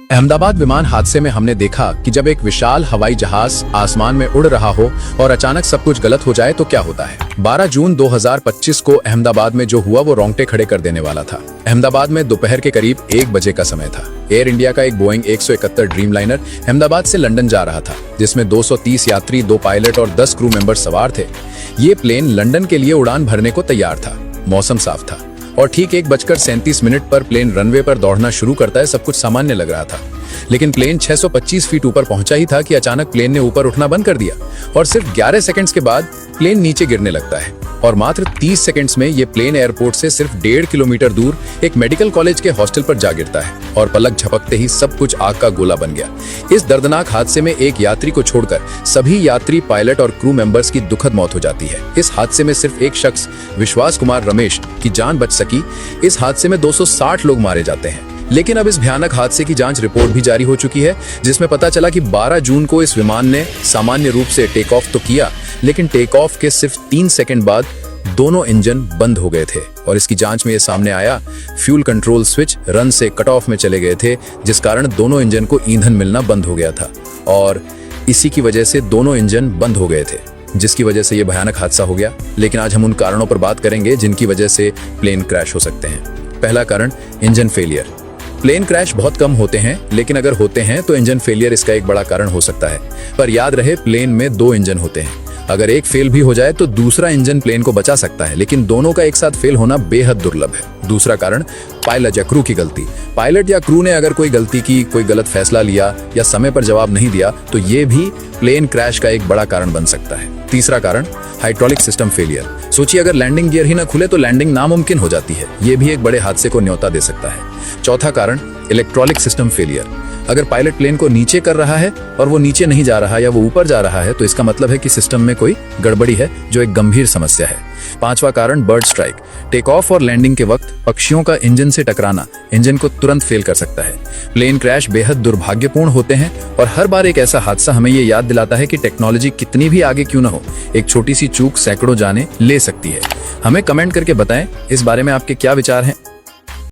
अहमदाबाद विमान हादसे में हमने देखा कि जब एक विशाल हवाई जहाज आसमान में उड़ रहा हो और अचानक सब कुछ गलत हो जाए तो क्या होता है। 12 जून 2025 को अहमदाबाद में जो हुआ वो रोंगटे खड़े कर देने वाला था। अहमदाबाद में दोपहर के करीब 1 बजे का समय था। एयर इंडिया का एक बोइंग 171 ड्रीमलाइनर अहमदाबाद से लंदन जा रहा था, जिसमें 230 यात्री, 2 पायलट और 10 क्रू मेंबर सवार थे। ये प्लेन लंदन के लिए उड़ान भरने को तैयार था। मौसम साफ था और ठीक 1:37 पर प्लेन रनवे पर दौड़ना शुरू करता है। सब कुछ सामान्य लग रहा था, लेकिन प्लेन 625 फीट ऊपर पहुंचा ही था कि अचानक प्लेन ने ऊपर उठना बंद कर दिया और सिर्फ 11 सेकंड्स के बाद प्लेन नीचे गिरने लगता है। और मात्र 30 सेकंड्स में ये प्लेन एयरपोर्ट से सिर्फ 1.5 किलोमीटर दूर एक मेडिकल कॉलेज के हॉस्टल पर जा गिरता है और पलक झपकते ही सब कुछ आग का गोला बन गया। इस दर्दनाक हादसे में एक यात्री को छोड़कर सभी यात्री, पायलट और क्रू मेंबर्स की दुखद मौत हो जाती है। इस हादसे में सिर्फ एक शख्स, विश्वास कुमार रमेश, की जान बच सकी। इस हादसे में 260 लोग मारे जाते हैं। लेकिन अब इस भयानक हादसे की जांच रिपोर्ट भी जारी हो चुकी है, जिसमें पता चला कि 12 जून को इस विमान ने सामान्य रूप से टेक ऑफ तो किया, लेकिन टेक ऑफ के सिर्फ 3 सेकंड बाद दोनों इंजन बंद हो गए थे। और इसकी जांच में ये सामने आया, फ्यूल कंट्रोल स्विच रन से कट ऑफ में चले गए थे, जिस कारण दोनों इंजन को ईंधन मिलना बंद हो गया था और इसी की वजह से दोनों इंजन बंद हो गए थे, जिसकी वजह से ये भयानक हादसा हो गया। लेकिन आज हम उन कारणों पर बात करेंगे जिनकी वजह से प्लेन क्रैश हो सकते हैं। पहला कारण, इंजन फेलियर। प्लेन क्रैश बहुत कम होते हैं, लेकिन अगर होते हैं तो इंजन फेलियर इसका एक बड़ा कारण हो सकता है। पर याद रहे, प्लेन में 2 इंजन होते हैं। अगर एक फेल भी हो जाए तो दूसरा इंजन प्लेन को बचा सकता है, लेकिन दोनों का एक साथ फेल होना बेहद दुर्लभ है। दूसरा कारण, पायलट या क्रू की गलती। पायलट या क्रू ने अगर कोई गलती की, कोई गलत फैसला लिया या समय पर जवाब नहीं दिया तो ये भी प्लेन क्रैश का एक बड़ा कारण बन सकता है। तीसरा कारण, हाइड्रोलिक सिस्टम फेलियर। सोचिए, अगर लैंडिंग गियर ही न खुले तो लैंडिंग नामुमकिन हो जाती है। ये भी एक बड़े हादसे को न्योता दे सकता है। चौथा कारण, इलेक्ट्रॉनिक सिस्टम फेलियर। अगर पायलट प्लेन को नीचे कर रहा है और वो नीचे नहीं जा रहा या वो ऊपर जा रहा है तो इसका मतलब है कि सिस्टम में कोई गड़बड़ी है, जो एक गंभीर समस्या है। पांचवा कारण, बर्ड स्ट्राइक। टेक ऑफ और लैंडिंग के वक्त पक्षियों का इंजन से टकराना इंजन को तुरंत फेल कर सकता है। प्लेन क्रैश बेहद दुर्भाग्यपूर्ण होते हैं और हर बार एक ऐसा हादसा हमें ये याद दिलाता है कि टेक्नोलॉजी कितनी भी आगे क्यों न हो, एक छोटी सी चूक सैकड़ों जाने ले सकती है। हमें कमेंट करके बताएं इस बारे में आपके क्या विचार हैं।